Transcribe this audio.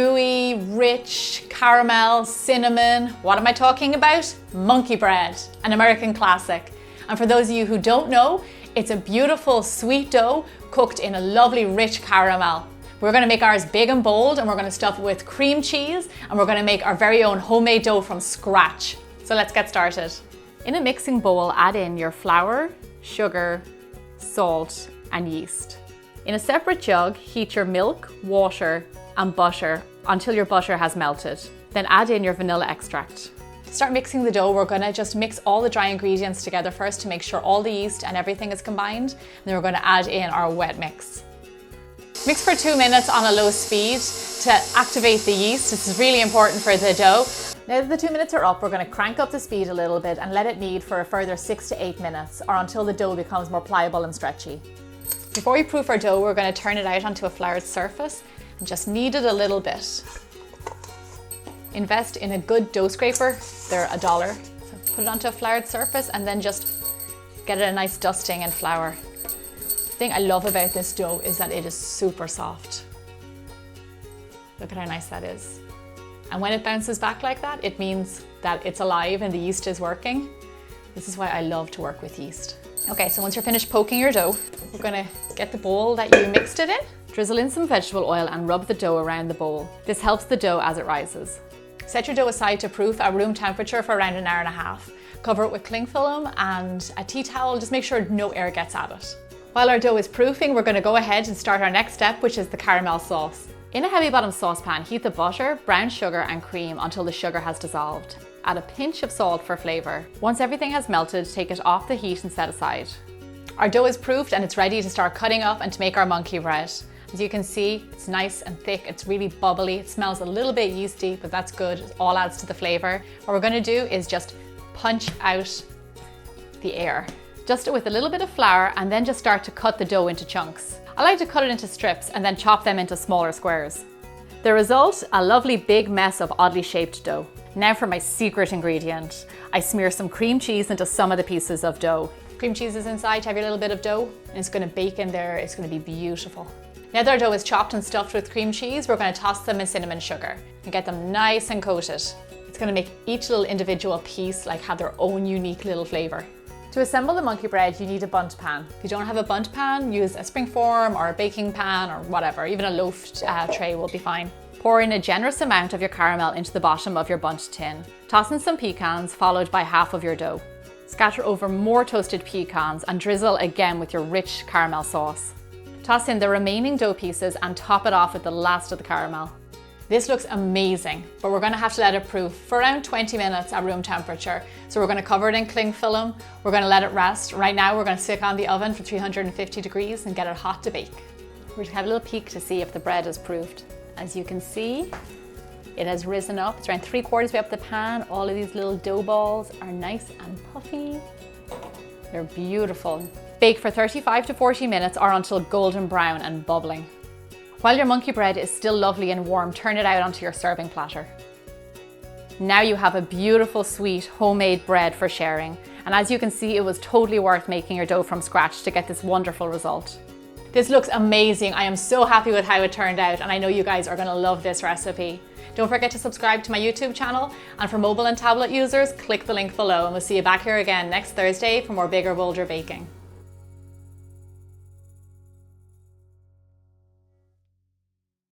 gooey, rich, caramel, cinnamon. What am I talking about? Monkey bread, an American classic. And for those of you who don't know, it's a beautiful sweet dough cooked in a lovely rich caramel. We're gonna make ours big and bold, and we're gonna stuff it with cream cheese, and we're gonna make our very own homemade dough from scratch. So let's get started. In a mixing bowl, add in your flour, sugar, salt, and yeast. In a separate jug, heat your milk, water, and butter until your butter has melted. Then add in your vanilla extract. To start mixing the dough, we're gonna just mix all the dry ingredients together first to make sure all the yeast and everything is combined. Then we're gonna add in our wet mix. Mix for 2 minutes on a low speed to activate the yeast. This is really important for the dough. Now that the 2 minutes are up, we're going to crank up the speed a little bit and let it knead for a further 6 to 8 minutes, or until the dough becomes more pliable and stretchy. Before we proof our dough, we're going to turn it out onto a floured surface and just knead it a little bit. Invest in a good dough scraper. They're $1. So put it onto a floured surface and then just get it a nice dusting in flour. The thing I love about this dough is that it is super soft. Look at how nice that is. And when it bounces back like that, it means that it's alive and the yeast is working. This is why I love to work with yeast. Okay, so once you're finished poking your dough, we're gonna get the bowl that you mixed it in, drizzle in some vegetable oil and rub the dough around the bowl. This helps the dough as it rises. Set your dough aside to proof at room temperature for around 1.5 hours. Cover it with cling film and a tea towel, just make sure no air gets at it. While our dough is proofing, we're gonna go ahead and start our next step, which is the caramel sauce. In a heavy bottom saucepan, heat the butter, brown sugar and cream until the sugar has dissolved. Add a pinch of salt for flavour. Once everything has melted, take it off the heat and set aside. Our dough is proofed and it's ready to start cutting up and to make our monkey bread. As you can see, it's nice and thick, it's really bubbly, it smells a little bit yeasty, but that's good, it all adds to the flavour. What we're going to do is just punch out the air. Dust it with a little bit of flour and then just start to cut the dough into chunks. I like to cut it into strips and then chop them into smaller squares. The result, a lovely big mess of oddly shaped dough. Now for my secret ingredient. I smear some cream cheese into some of the pieces of dough. Cream cheese is inside to have your little bit of dough and it's going to bake in there, it's going to be beautiful. Now that our dough is chopped and stuffed with cream cheese, we're going to toss them in cinnamon sugar and get them nice and coated. It's going to make each little individual piece have their own unique little flavour. To assemble the monkey bread, you need a bundt pan. If you don't have a bundt pan, use a springform or a baking pan or whatever. Even a loaf tray will be fine. Pour in a generous amount of your caramel into the bottom of your bundt tin. Toss in some pecans, followed by half of your dough. Scatter over more toasted pecans and drizzle again with your rich caramel sauce. Toss in the remaining dough pieces and top it off with the last of the caramel. This looks amazing, but we're going to have to let it proof for around 20 minutes at room temperature. So we're going to cover it in cling film. We're going to let it rest. Right now we're going to stick on the oven for 350 degrees and get it hot to bake. We're going to have a little peek to see if the bread is proofed. As you can see, it has risen up. It's around 3/4 way up the pan. All of these little dough balls are nice and puffy. They're beautiful. Bake for 35 to 40 minutes or until golden brown and bubbling. While your monkey bread is still lovely and warm, turn it out onto your serving platter. Now you have a beautiful, sweet, homemade bread for sharing. And as you can see, it was totally worth making your dough from scratch to get this wonderful result. This looks amazing. I am so happy with how it turned out, and I know you guys are gonna love this recipe. Don't forget to subscribe to my YouTube channel, and for mobile and tablet users, click the link below, and we'll see you back here again next Thursday for more bigger, bolder baking.